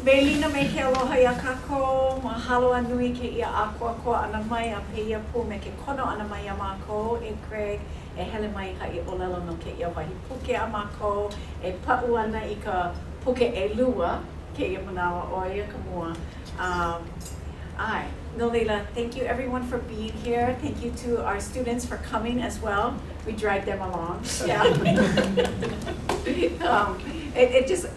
Melina me ke aloha ia kākou, mahalo anui ke ia akua ana mai a peia pu me ke kono ana mai a mākou e Craig e hele mai hai olelo no ke ia wahi puke a mākou e pa'u ana I ka puke e lua ke ia manawa o ia ka mua. No leila, thank you everyone for being here. Thank you to our students for coming as well. We dragged them along. Yeah. It just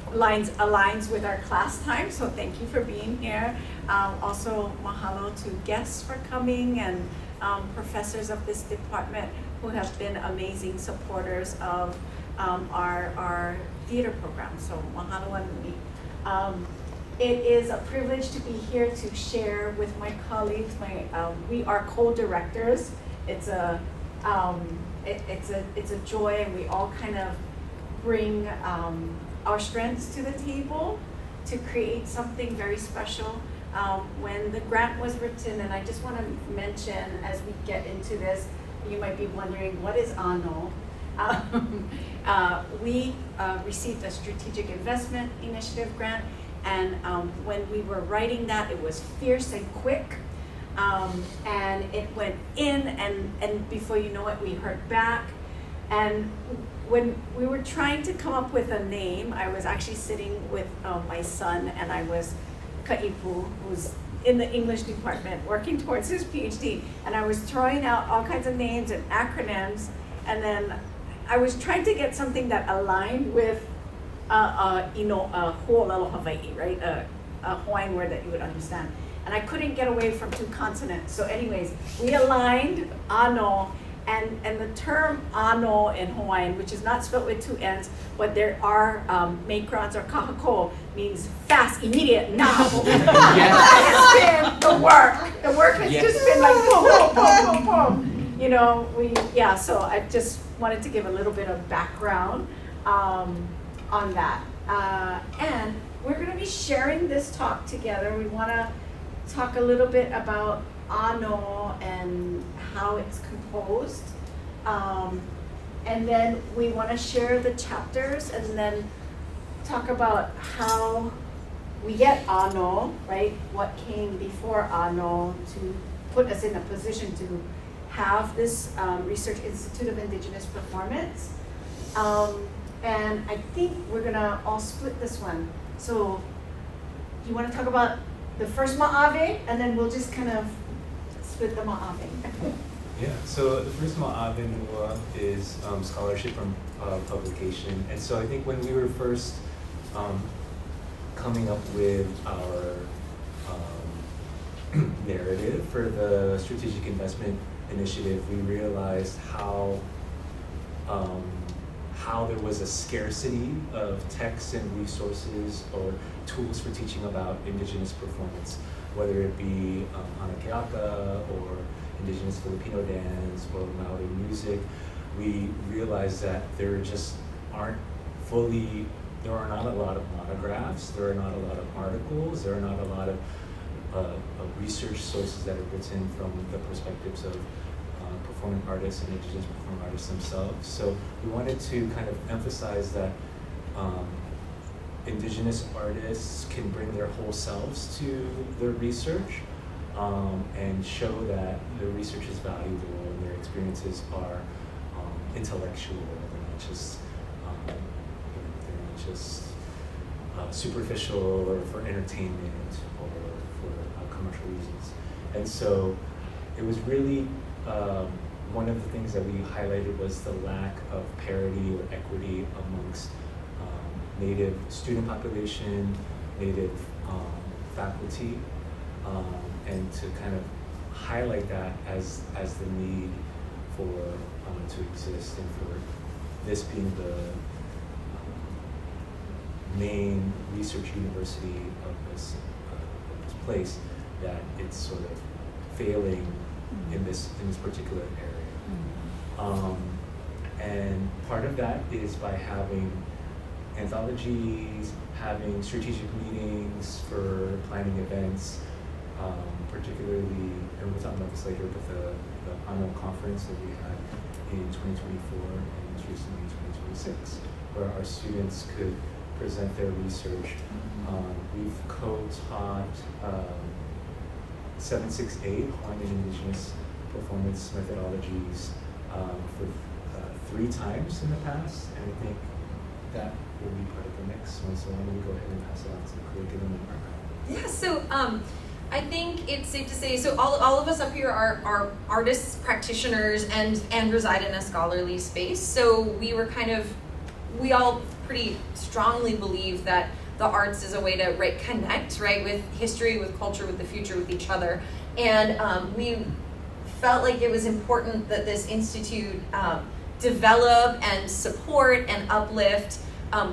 aligns with our class time, so thank you for being here. Also, mahalo to guests for coming and professors of this department who have been amazing supporters of our theater program. So mahalo anui. It is a privilege to be here to share with my colleagues. We are co-directors. It's a joy, and we all kind of bring our strengths to the table to create something very special. When the grant was written, and I just want to mention as we get into this, you might be wondering, what is ANO? We received a strategic investment initiative grant, and when we were writing that, it was fierce and quick, and it went in, and before you know it, we heard back. And when we were trying to come up with a name, I was actually sitting with my son, and I was Ka'ipu, who's in the English department, working towards his PhD, and I was throwing out all kinds of names and acronyms, and then I was trying to get something that aligned with Huolelo Hawaii, right? A Hawaiian word that you would understand. And I couldn't get away from two consonants. So anyways, we aligned ano, and the term ano in Hawaiian, which is not spelled with two N's, but there are macrons or kahako, means fast, immediate, now. That has been the work. The work has just been like boom, boom, boom, boom, boom. You know, so I just wanted to give a little bit of background on that. And we're going to be sharing this talk together. We want to talk a little bit about ano and how it's composed. And then we want to share the chapters and then talk about how we get ano, right? What came before ano to put us in a position to have this Research Institute of Indigenous Performance. And I think we're gonna all split this one. So you wanna talk about the first ma'ave, and then we'll just kind of split the ma'ave. Yeah, so the first ma'ave is scholarship from publication. And so I think when we were first coming up with our narrative for the Strategic Investment Initiative, we realized how there was a scarcity of texts and resources or tools for teaching about Indigenous performance, whether it be Anakeaka or Indigenous Filipino dance or Maori music. We realized that there are not a lot of monographs, there are not a lot of articles, there are not a lot of research sources that are written from the perspectives of performing artists and Indigenous performing artists themselves. So we wanted to kind of emphasize that Indigenous artists can bring their whole selves to their research and show that their research is valuable and their experiences are intellectual. They're not just superficial or for entertainment or for commercial reasons. And so it was really one of the things that we highlighted was the lack of parity or equity amongst Native student population, Native faculty, and to kind of highlight that as the need for to exist and for this being the main research university of this place, that it's sort of failing in this particular area. And part of that is by having anthologies, having strategic meetings for planning events, particularly, and we'll talk about this later, but the annual conference that we had in 2024 and most recently in 2026, where our students could present their research. We've co-taught 768 Hawaiian Indigenous performance methodologies for 3 times in the past, and I think that will be part of the next one. So why don't we go ahead and pass it on to the curriculum and archive? Yeah, so I think it's safe to say, so all of us up here are artists, practitioners, and reside in a scholarly space. So we all pretty strongly believe that the arts is a way to connect, right, with history, with culture, with the future, with each other. And we felt like it was important that this institute develop and support and uplift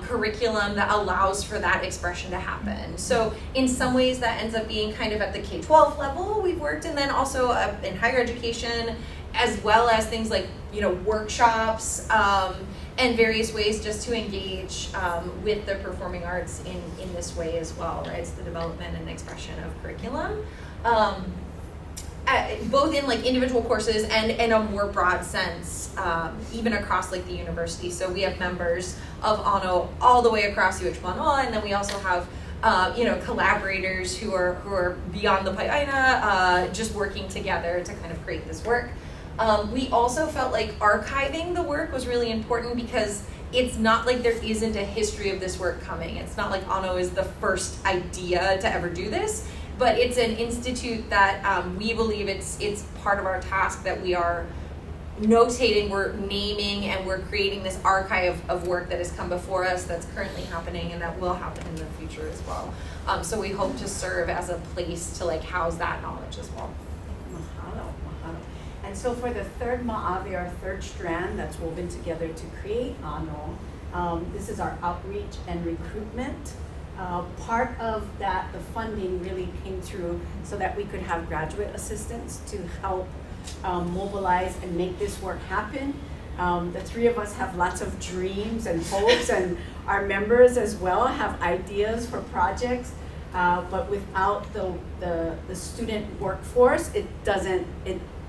curriculum that allows for that expression to happen. So in some ways that ends up being kind of at the K-12 level we've worked, and then also in higher education, as well as things like, workshops and various ways just to engage with the performing arts in this way as well, right? It's the development and expression of curriculum. Both in individual courses and in a more broad sense, even across the university. So we have members of ANO all the way across UH Manoa, and then we also have collaborators who are beyond the Pai'aina, just working together to kind of create this work. We also felt like archiving the work was really important because it's not like there isn't a history of this work coming. It's not like ANO is the first idea to ever do this, but it's an institute that we believe it's part of our task that we are notating, we're naming, and we're creating this archive of work that has come before us, that's currently happening, and that will happen in the future as well. So we hope to serve as a place to house that knowledge as well. Mahalo. And so for the third ma'awi, our third strand that's woven together to create ANO, this is our outreach and recruitment. Part of that, the funding really came through so that we could have graduate assistants to help mobilize and make this work happen. The 3 of us have lots of dreams and hopes, and our members as well have ideas for projects, but without the student workforce,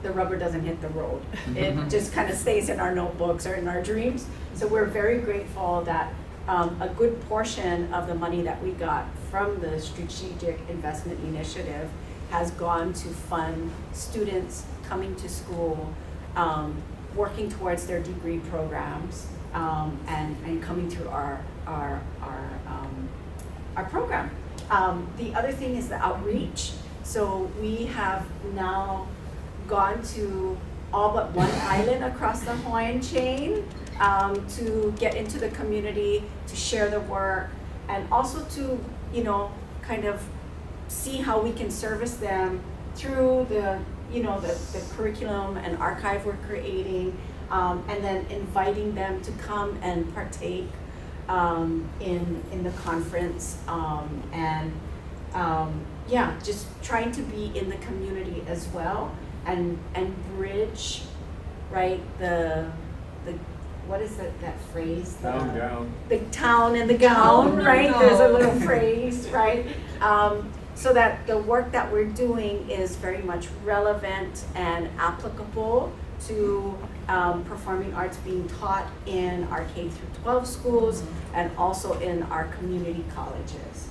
the rubber doesn't hit the road. It just kind of stays in our notebooks or in our dreams. So we're very grateful that a good portion of the money that we got from the Strategic Investment Initiative has gone to fund students coming to school, working towards their degree programs, and coming through our program. The other thing is the outreach. So we have now gone to all but one island across the Hawaiian chain to get into the community, to share the work, and also to, kind of see how we can service them through the curriculum and archive we're creating, and then inviting them to come and partake in the conference, just trying to be in the community as well, and bridge, right, the what is that phrase? Gown. The town and the gown, right? There's a little phrase, right? So that the work that we're doing is very much relevant and applicable to performing arts being taught in our K through 12 schools and also in our community colleges.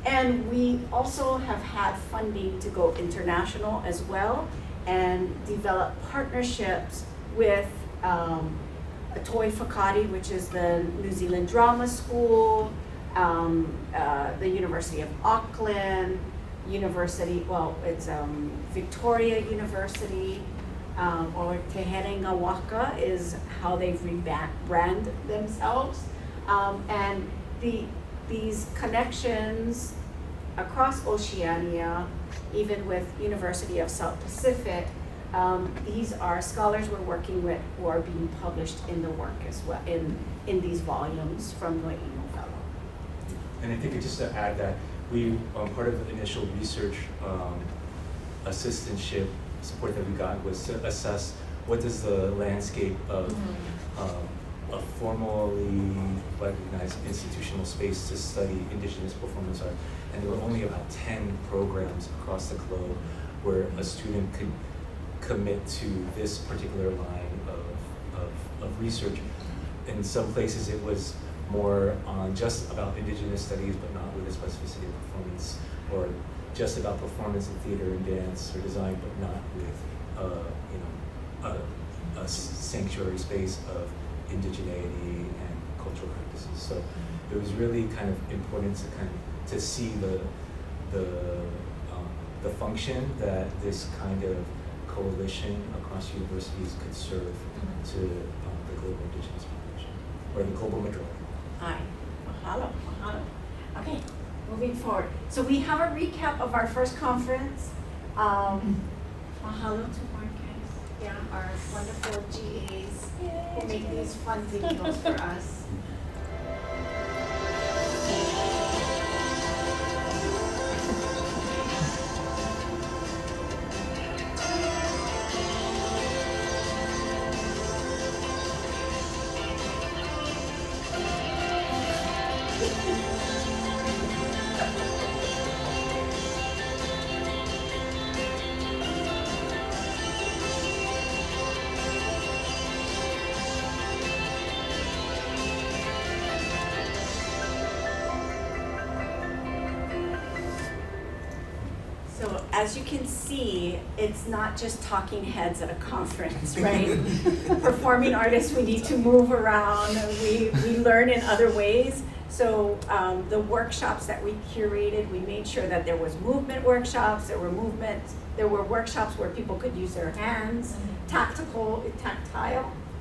And we also have had funding to go international as well and develop partnerships with Toi Whakaari, which is the New Zealand Drama School, the University of Auckland, Victoria University, or Te Herenga Waka is how they've rebranded themselves. And these connections across Oceania, even with University of South Pacific, these are scholars we're working with who are being published in the work as well, in these volumes from Noi'I Nowelo. And I think just to add that we, part of the initial research assistantship support that we got was to assess what does the landscape of a formally recognized institutional space to study Indigenous performance art. And there were only about 10 programs across the globe where a student could commit to this particular line of research. In some places it was more on just about indigenous studies, but not with a specificity of performance, or just about performance in theater and dance or design, but not with a sanctuary space of indigeneity and cultural practices. So it was really kind of important to see the function that this kind of coalition across universities could serve to the global indigenous population, or the global majority. Aye, mahalo, mahalo. Okay, moving forward. So we have a recap of our first conference. Mahalo to Marcus, yeah, our wonderful GAs who make these fun videos for us. So as you can see, it's not just talking heads at a conference, right? Performing artists, we need to move around. We learn in other ways. So the workshops that we curated, we made sure that there was movement workshops, there were workshops where people could use their hands, tactile,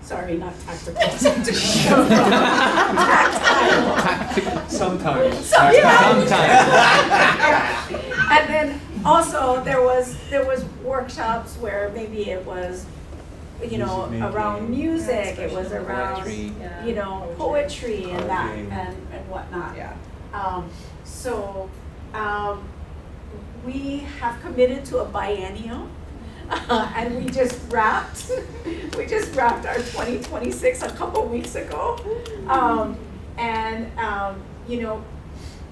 sorry, not tactical. Tactile. Sometimes. Sometimes. And then also there was workshops where maybe it was, around music, it was around, poetry. Poetry and that and whatnot. Yeah. So we have committed to a biennial. And we just wrapped our 2026 a couple weeks ago.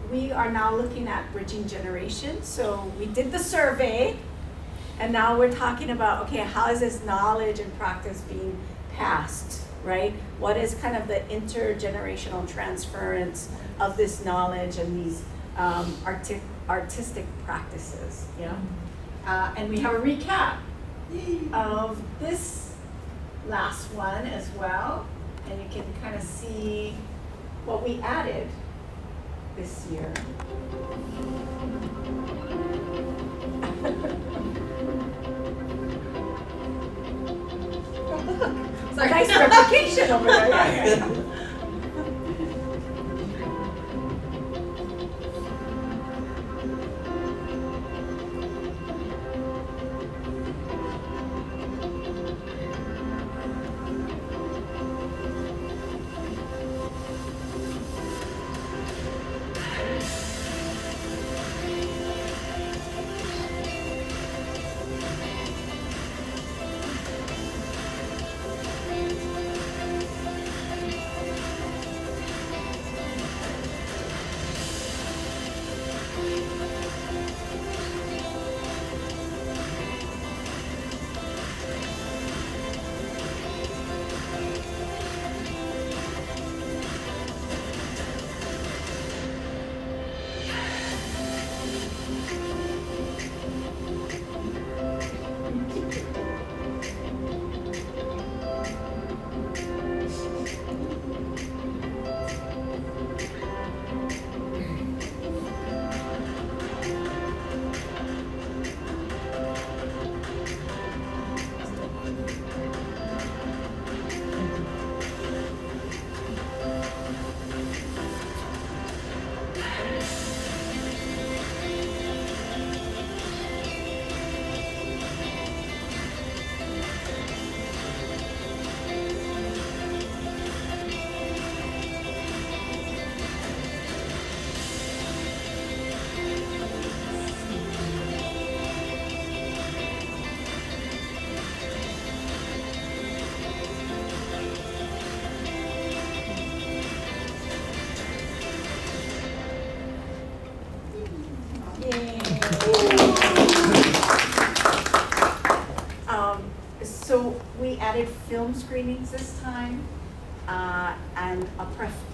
We are now looking at bridging generations. So we did the survey, and now we're talking about, okay, how is this knowledge and practice being passed, right? What is kind of the intergenerational transference of this knowledge and these artistic practices, yeah? And we have a recap of this last one as well, and you can kind of see what we added this year. Sorry. Nice replication over there. Yeah. So we added film screenings this time. and a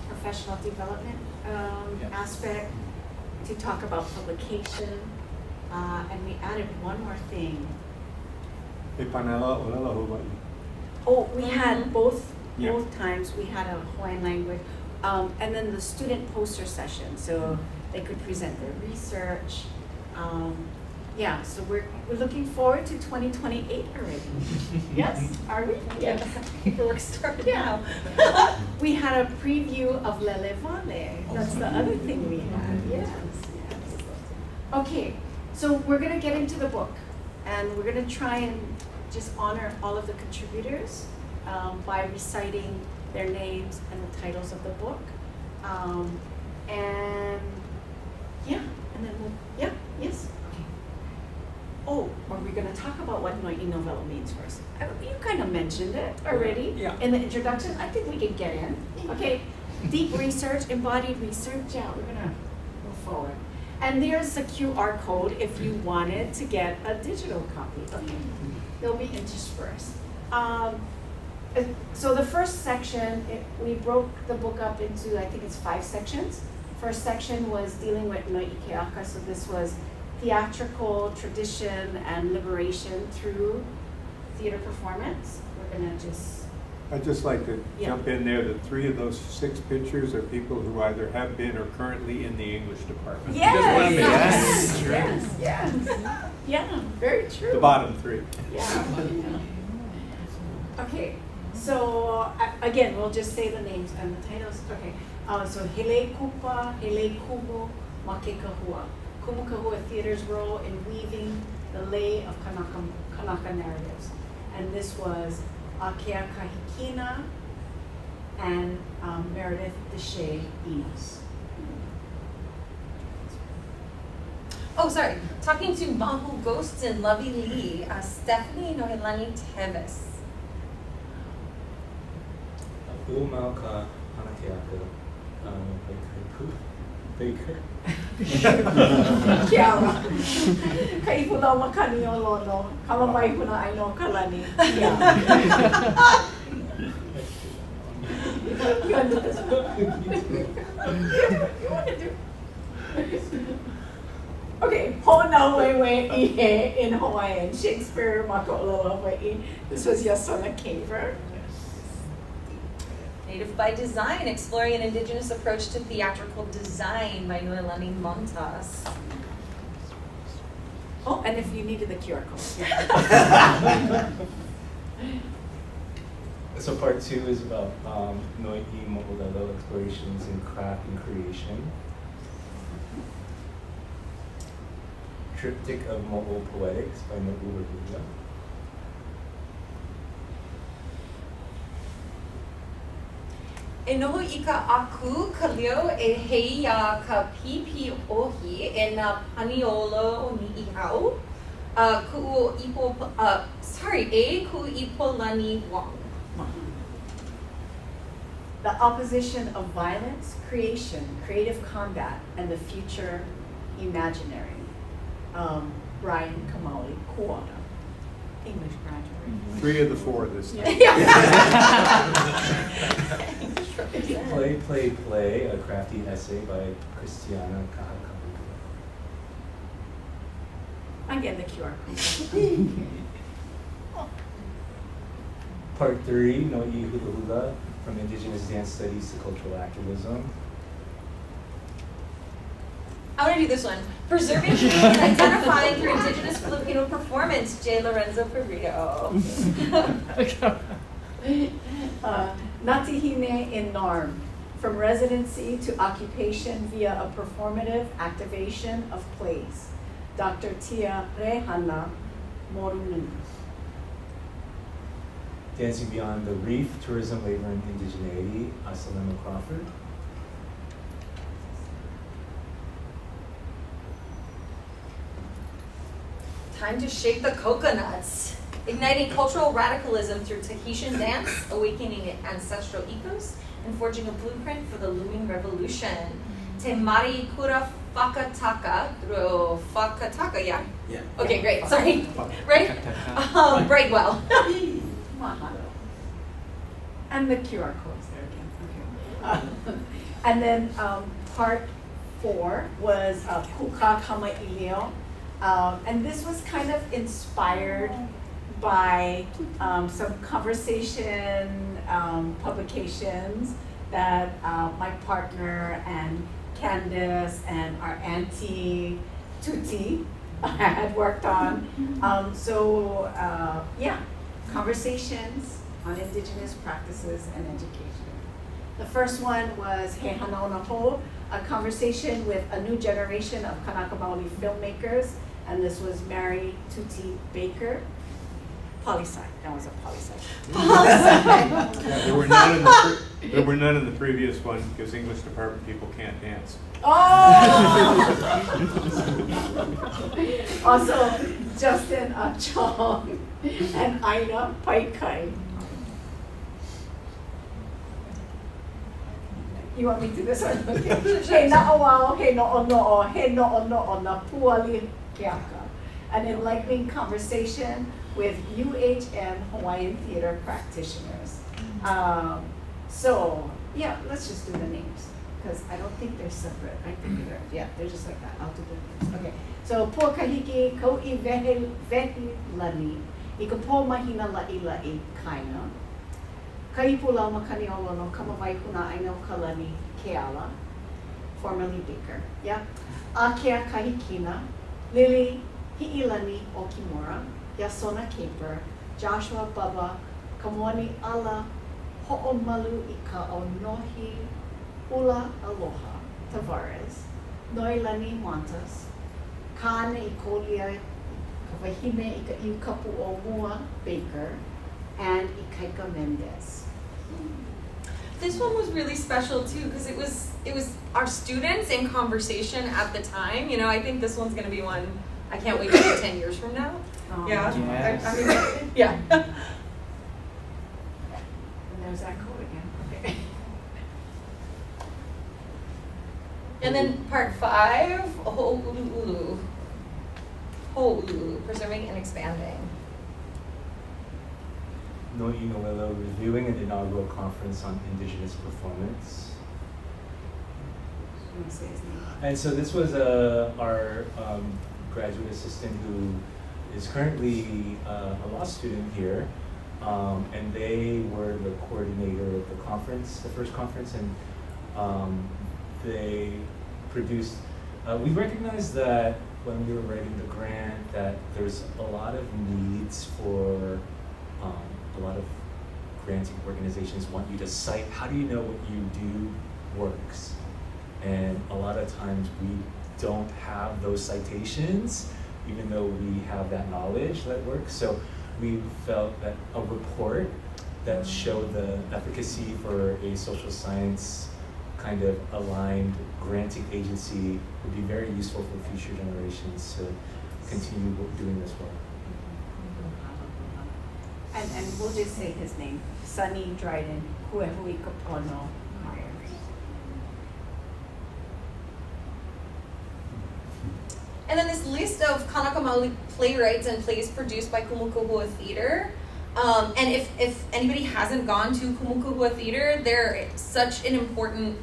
professional development aspect to talk about publication. And we added one more thing. Hey, Panela, Olela, who about you? Oh, we had both Yeah. times, we had a Hawaiian language, and then the student poster session, so they could present their research. Yeah, so we're looking forward to 2028 already. Yes, are we? Yes. Paperwork started Yeah. now. We had a preview of Lele Vale. That's the other thing we had, yes, yes. Okay, so we're gonna get into the book, and we're gonna try and just honor all of the contributors by reciting their names and the titles of the book. And yeah, and then yeah, yes. Okay. Oh, are we gonna talk about what Noi'I Nowelo means first? You kind of mentioned it already in the introduction. I think we can get in. Okay, deep research, embodied research. Yeah, we're gonna move forward. And there's a QR code if you wanted to get a digital copy. Okay, they'll be interspersed. So the first section, we broke the book up into, I think it's 5 sections. First section was dealing with Noi'I Keaka, so this was theatrical tradition and liberation through theater performance. We're gonna just, I'd just like to Yeah. jump in there that 3 of those 6 pictures are people who either have been or currently in the English department. yes, Yes. yes, yes, yeah, very true. The bottom 3. Yeah. Okay, so again, we'll just say the names and the titles. Okay, so Hele Kupa, Hele Kumu, Makekahua. Kumu Kahua Theater's role in weaving the lay of Kanaka narratives. And this was Akea Kahikina and Meredith Deshay Enos. Oh, sorry. Talking to Mahu Ghosts and Lovey Lee, Stephanie Noelani Teves. Umauka Hanakeaka, Baker. Kiara. Kaipuna makani o lono. Kamamai puna ai no kalani. Yeah. You want to do this one? You want to do? Okay, Hona Wewe Ihe in Hawaiian. Shakespeare Makololo Hawaii. This was Yasona Caver. Native by Design, exploring an indigenous approach to theatrical design by Noelani Montas. Oh, and if you needed the QR code. So part 2 is about Noi'I Mo'olelo explorations in craft and creation. Triptych of Mo'o Poetics by Nowelo. E noho I ka aku ka leo e heia ka pipi ohi e nā paniolo o ni ihau. Ku'u ipo, e ku'u ipo lani wang. The opposition of violence, creation, creative combat, and the future imaginary. Brian Kamali, Kuana, English graduate. 3 of the 4 this time. Play, a crafty essay by Christiana Kahakabuka. I'm getting the QR code. Part 3, Noi'i Hula Hula, from Indigenous Dance Studies to Cultural Activism. I want to do this one. Preserving and identifying through indigenous Filipino performance, J. Lorenzo Perito. Natihine in Narm, from residency to occupation via a performative activation of plays. Dr. Tia Rehana Morununu. Dancing Beyond the Reef, Tourism, Labor, and Indigeneity, Asalema Crawford. Time to shake the coconuts. Igniting cultural radicalism through Tahitian dance, awakening ancestral ethos, and forging a blueprint for the looming revolution. Te Mari Kura Fakataka through Fakataka, yeah? Yeah. Okay, great, sorry. Right? Brightwell. Mahalo. And the QR codes there. And then part 4 was Kuka Kama Ilio. And this was kind of inspired by some conversation publications that my partner and Candace and our auntie Tuti had worked on. Yeah, conversations on indigenous practices and education. The first one was He Hanauna Ho, a conversation with a new generation of Kanaka Maoli filmmakers, and this was Mary Tuti Baker. Poli-sci, that was a poli-sci. Yeah, there were none in the previous one because English department people can't dance. Oh! Also, Justin Chong and Aina Paikai. You want me to do this one? Okay. He na'awao, he no'ono'o, he no'ono'o na puali keaka. An enlightening conversation with UHM Hawaiian theater practitioners. Yeah, let's just do the names, because I don't think they're separate. I think they're just like that. I'll do the names. Okay, so po kahiki ko I vehi lani, I ka po mahina la'i kaina. Kaipula makaniolo no kamawai kuna aino kalani keala, formerly Baker. Yeah, Akea kahikina, Lily Hi'ilani Okimura, Yasona Caper, Joshua Baba, Kamwani Ala, Ho'omalu Ika Onohi, Ula Aloha, Tavares, Noilani Montas, Kane Ikolia, Kawahine Ika Iukapu Omua, Baker, and Ikaika Mendez. This one was really special too because it was our students in conversation at the time. You know, I think this one's gonna be one I can't wait to see 10 years from now. Oh, Yeah. Yes. I mean, yeah. And there's that code again. Okay. And then part 5, Ho'olulu. Ho'olulu, preserving and expanding. Noi'I Nowelo reviewing an inaugural conference on indigenous performance. You want to say his name? And so this was our graduate assistant who is currently a law student here, and they were the coordinator of the conference, the first conference, and they produced, we recognized that when we were writing the grant that there's a lot of needs for a lot of granting organizations want you to cite, how do you know what you do works? And a lot of times we don't have those citations, even though we have that knowledge that works. So we felt that a report that showed the efficacy for a social science kind of aligned granting agency would be very useful for future generations to continue doing this work. And we'll just say his name, Sunny Dryden, Huehui Kapono Myers. And then this list of Kanaka Maoli playwrights and plays produced by Kumukuhua Theater. And if anybody hasn't gone to Kumukuhua Theater, they're such an important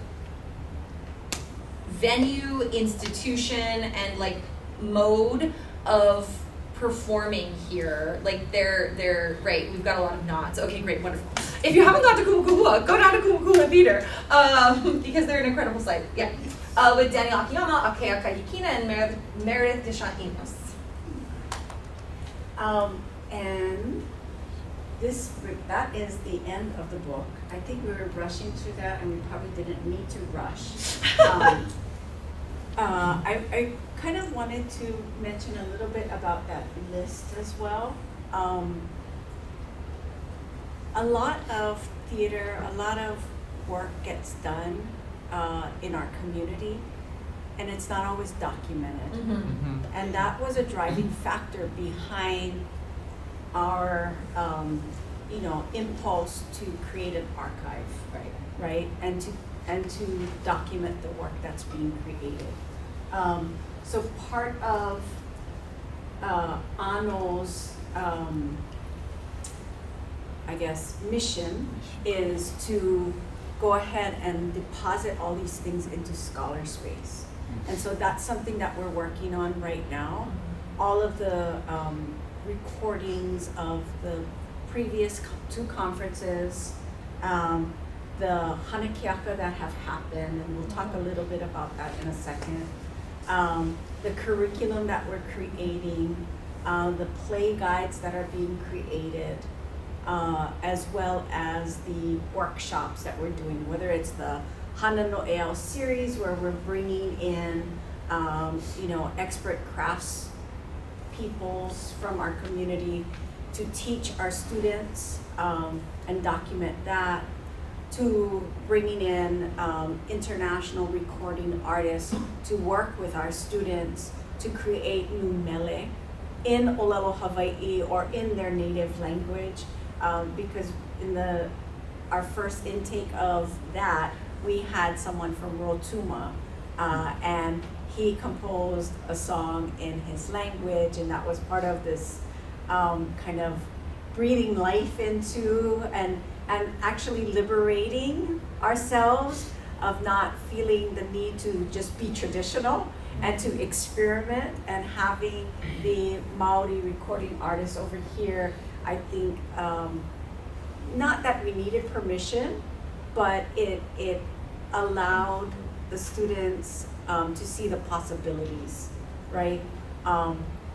venue, institution, and like mode of performing here. Like they're right, we've got a lot of nods. Okay, great, wonderful. If you haven't gone to Kumukuhua, go down to Kumukuhua Theater because they're an incredible site. Yeah. With Daniel Akiyama, Akea Kahikina, and Meredith Deshahinos. And that is the end of the book. I think we were rushing through that, and we probably didn't need to rush. I kind of wanted to mention a little bit about that list as well. A lot of theater, a lot of work gets done in our community, and it's not always documented. And that was a driving factor behind our impulse to create an archive, right? And to document the work that's being created. So part of ANO's mission is to go ahead and deposit all these things into Scholar Space. And so that's something that we're working on right now. All of the recordings of the previous two conferences, the Hanakiaka that have happened, and we'll talk a little bit about that in a second. The curriculum that we're creating, the play guides that are being created, as well as the workshops that we're doing, whether it's the Hana No'el series where we're bringing in, expert crafts peoples from our community to teach our students and document that, to bringing in international recording artists to work with our students to create new mele in Olelo, Hawaii, or in their native language, because in our first intake of that, we had someone from Rotuma, and he composed a song in his language, and that was part of this kind of breathing life into and actually liberating ourselves of not feeling the need to just be traditional and to experiment, and having the Maori recording artists over here, I think, not that we needed permission, but it allowed the students to see the possibilities, right?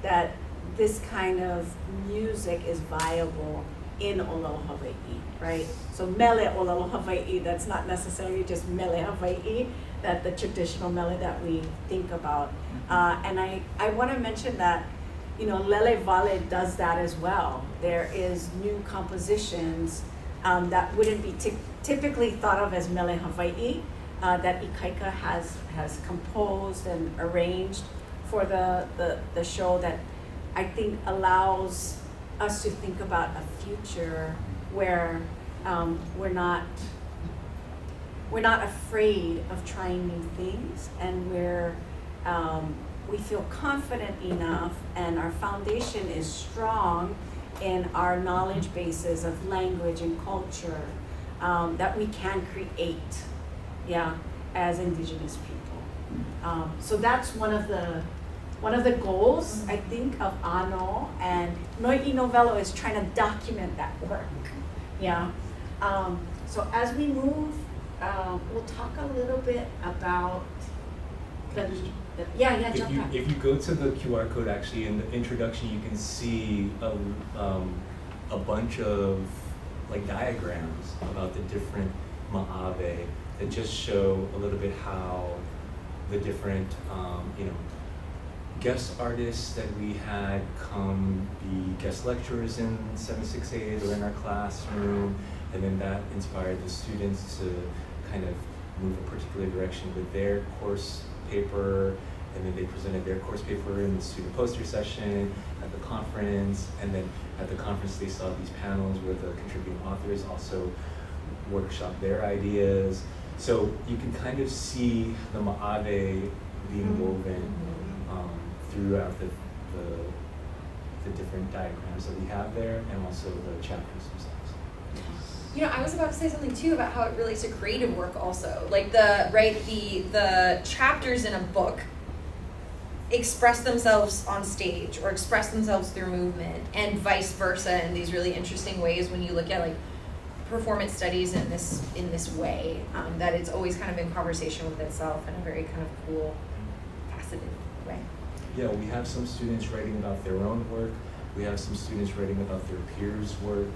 That this kind of music is viable in Olelo, Hawaii, right? So mele Olelo, Hawaii, that's not necessarily just mele Hawaii, that the traditional mele that we think about. And I want to mention that, Lele Vale does that as well. There is new compositions that wouldn't be typically thought of as mele Hawaii, that Ikaika has composed and arranged for the show, that I think allows us to think about a future where we're not afraid of trying new things, and we feel confident enough, and our foundation is strong in our knowledge bases of language and culture, that we can create, as Indigenous people. So that's one of the goals, I think, of Ano, and Noi'I Nowelo is trying to document that work. So as we move, we'll talk a little bit about jump back. If you go to the QR code, actually in the introduction, you can see a bunch of diagrams about the different ma'ave that just show a little bit how the different guest artists that we had come be guest lecturers in 768 or in our classroom, and then that inspired the students to kind of move a particular direction with their course paper, and then they presented their course paper in the student poster session at the conference, and then at the conference they saw these panels where the contributing authors also workshop their ideas. So you can kind of see the ma'ave being woven throughout the different diagrams that we have there, and also the chapters themselves. I was about to say something too about how it relates to creative work also. Like the chapters in a book express themselves on stage or express themselves through movement, and vice versa in these really interesting ways when you look at performance studies in this way, that it's always kind of in conversation with itself in a very kind of cool, faceted way. Yeah, we have some students writing about their own work. We have some students writing about their peers' work.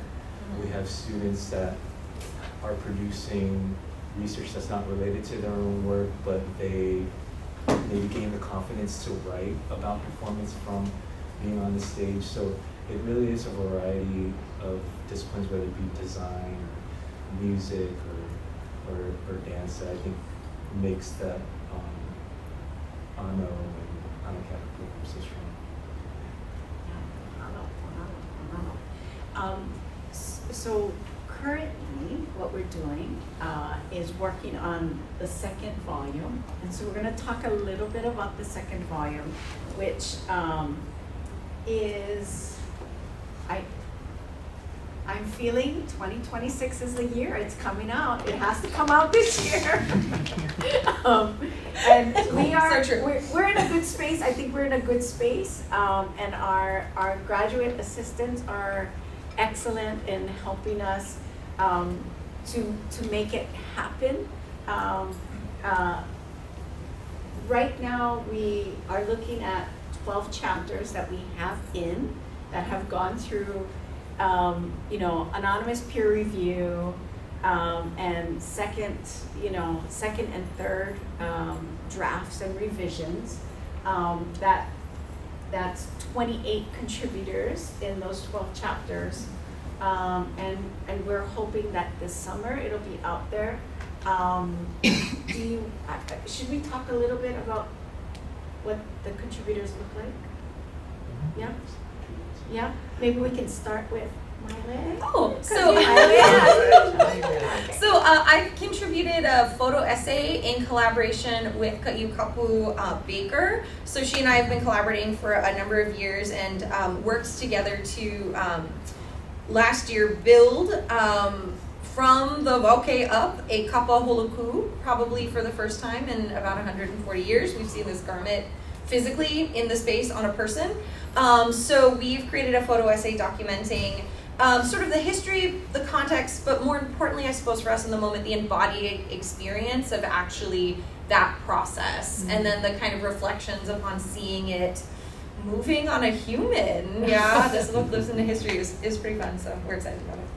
We have students that are producing research that's not related to their own work, but they maybe gain the confidence to write about performance from being on the stage. So it really is a variety of disciplines, whether it be design, or music, or dance, that I think makes that Ano and Anakaka program so strong. So currently, what we're doing is working on the second volume, and so we're going to talk a little bit about the second volume, which is I'm feeling 2026 is the year. It's coming out. It has to come out this year. And we are, So true. we're in a good space. I think we're in a good space. And our graduate assistants are excellent in helping us to make it happen. Right now, we are looking at 12 chapters that we have that have gone through, anonymous peer review, and second and third drafts and revisions. That's 28 contributors in those 12 chapters, and we're hoping that this summer it'll be out there. Should we talk a little bit about what the contributors look like? Yeah? Yeah? Maybe we can start with Miley. Oh, so I've contributed a photo essay in collaboration with Ka'ukapu Baker. So she and I have been collaborating for a number of years and worked together to last year build from the Wauke up a kapa holoku, probably for the first time in about 140 years. We've seen this garment physically in the space on a person. So we've created a photo essay documenting sort of the history, the context, but more importantly, I suppose for us in the moment, the embodied experience of actually that process, and then the kind of reflections upon seeing it moving on a human. Yeah, this book lives in the history is pretty fun, so we're excited about it.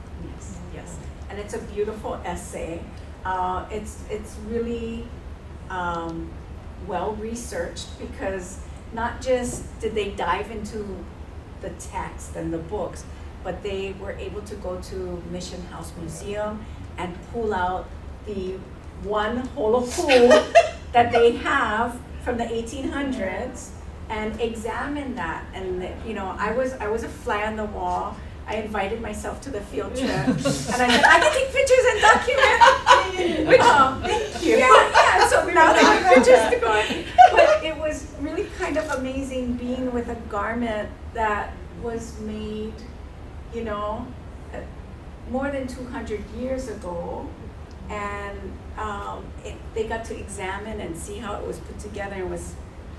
Yes, and it's a beautiful essay. It's really well researched, because not just did they dive into the text and the books, but they were able to go to Mission House Museum and pull out the one holoku that they have from the 1800s and examine that. And I was a fly on the wall. I invited myself to the field trip, and I said I can take pictures and document. Thank you. Yeah. So now they have pictures to go in. But it was really kind of amazing being with a garment that was made, more than 200 years ago, and they got to examine and see how it was put together. It was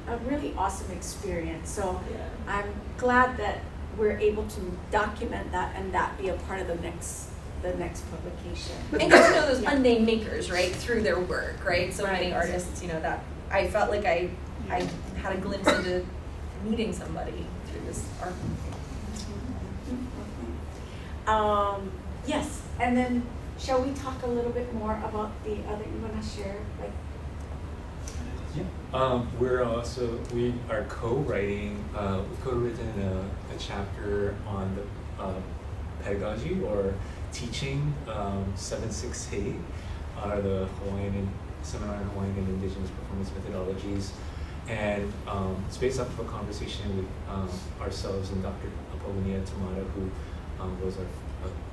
a really awesome experience. So I'm glad that we're able to document that and that be a part of the next publication. And get to know those unnamed makers, right, through their work, right? So many artists, that I felt like I had a glimpse into meeting somebody through this art. Yes, and then shall we talk a little bit more about the other, you want to share, We are co-writing, we've co-written a chapter on the pedagogy or teaching 7-6-8, the Hawaiian seminar on Hawaiian and Indigenous performance methodologies. And it's based off of a conversation with ourselves and Dr. Apollonia Tamada, who was our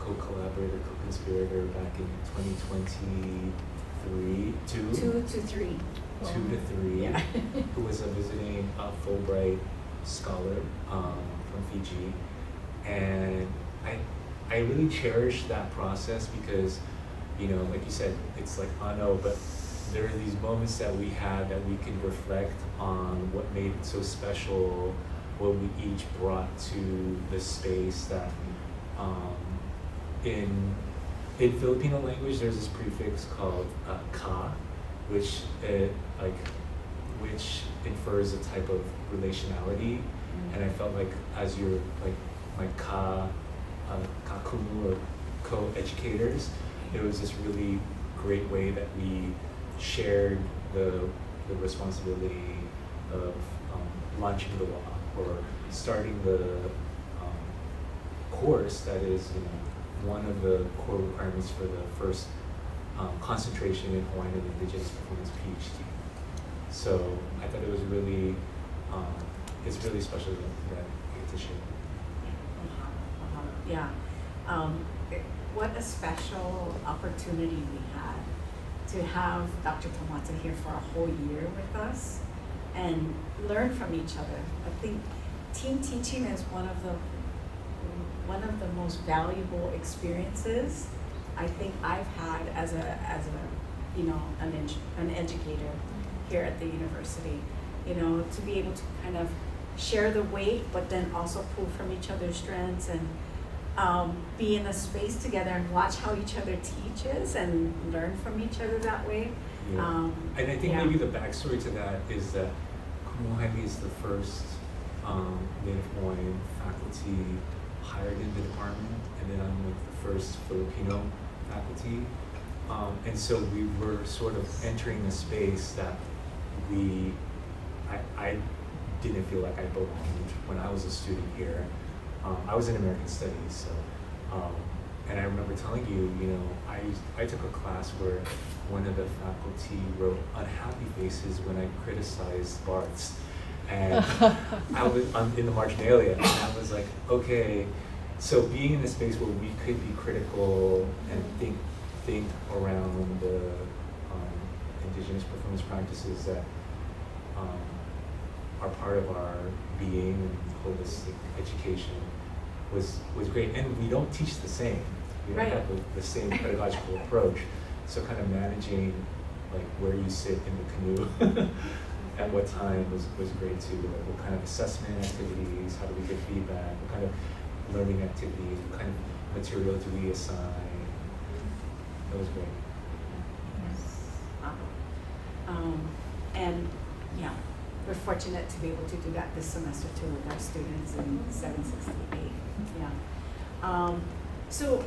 co-collaborator, co-conspirator back in 2023, 2 to 3. 2 to 3, Yeah. who was a visiting Fulbright scholar from Fiji. And I really cherish that process because, like you said, it's like, but there are these moments that we had that we could reflect on what made it so special, what we each brought to the space that in Filipino language there's this prefix called ka, which infers a type of relationality. And I felt like as you're like kakunu or co-educators, it was this really great way that we shared the responsibility of launching the law or starting the course that is one of the core requirements for the first concentration in Hawaiian and Indigenous performance PhD. So I thought it was really, it's really special that I get to share. Yeah. What a special opportunity we had to have Dr. Tamata here for a whole year with us and learn from each other. I think team teaching is one one of the most valuable experiences I think I've had as a you know, an educator here at the university. You know, to be able to kind of share the weight, but then also pull from each other's strengths and be in a space together and watch how each other teaches and learn from each other that way. Yeah. And I think yeah. maybe the backstory to that is that Noi'I is the first Native Hawaiian faculty hired in the department, and then I'm like the first Filipino faculty. And so we were sort of entering a space that I didn't feel like I belonged when I was a student here. I was in American Studies, so, and I remember telling you, you know, I took a class where one of the faculty wrote unhappy faces when I criticized Bart's. And I was in the marginalia, and I was like, okay, so being in a space where we could be critical and think around the indigenous performance practices that are part of our being and holistic education was great. And we don't teach the same. We don't Right. have the same pedagogical approach. So kind of managing like where you sit in the canoe at what time was great too. Like what kind of assessment activities, how do we get feedback, what kind of learning activities, what kind of material do we assign. That was great. And yeah, we're fortunate to be able to do that this semester too with our students in 768. Yeah. So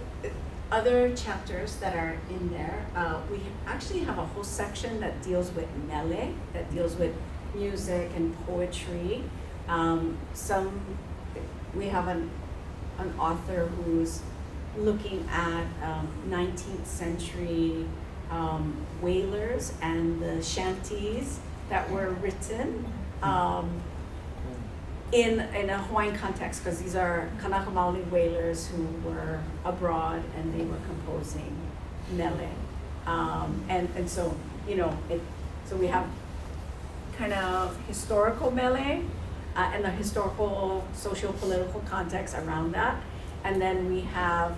other chapters that are in there, we actually have a whole section that deals with mele, that deals with music and poetry. We have an author who's looking at 19th century wailers and the shanties that were written in a Hawaiian context, because these are Kanaka Maoli wailers who were abroad and they were composing mele. And so, you know, so we have kind of historical mele and the historical socio-political context around that. And then we have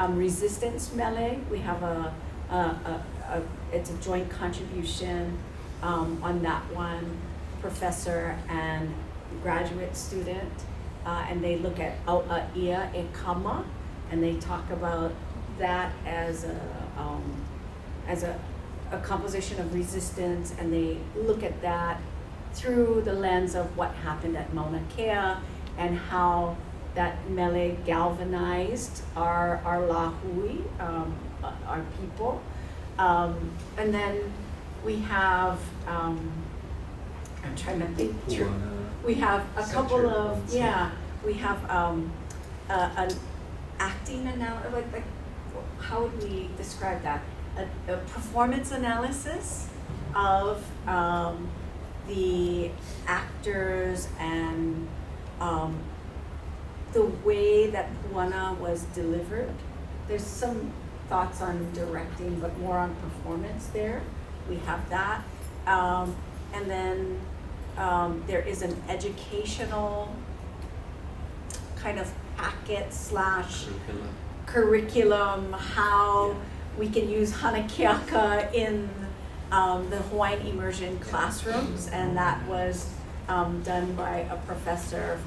resistance mele. We have it's a joint contribution on that one, professor and graduate student, and they look at Au'aia e Kama, and they talk about that as a composition of resistance, and they look at that through the lens of what happened at Mauna Kea and how that mele galvanized our lahui, our people. And then we have, I'm trying to think through. We have a couple of, we have an acting analysis, like how would we describe that? A performance analysis of the actors and the way that Puana was delivered. There's some thoughts on directing, but more on performance there. We have that. And then there is an educational kind of packet / curriculum, how we can use Hanakeaka in the Hawaiian immersion classrooms, and that was done by a professor from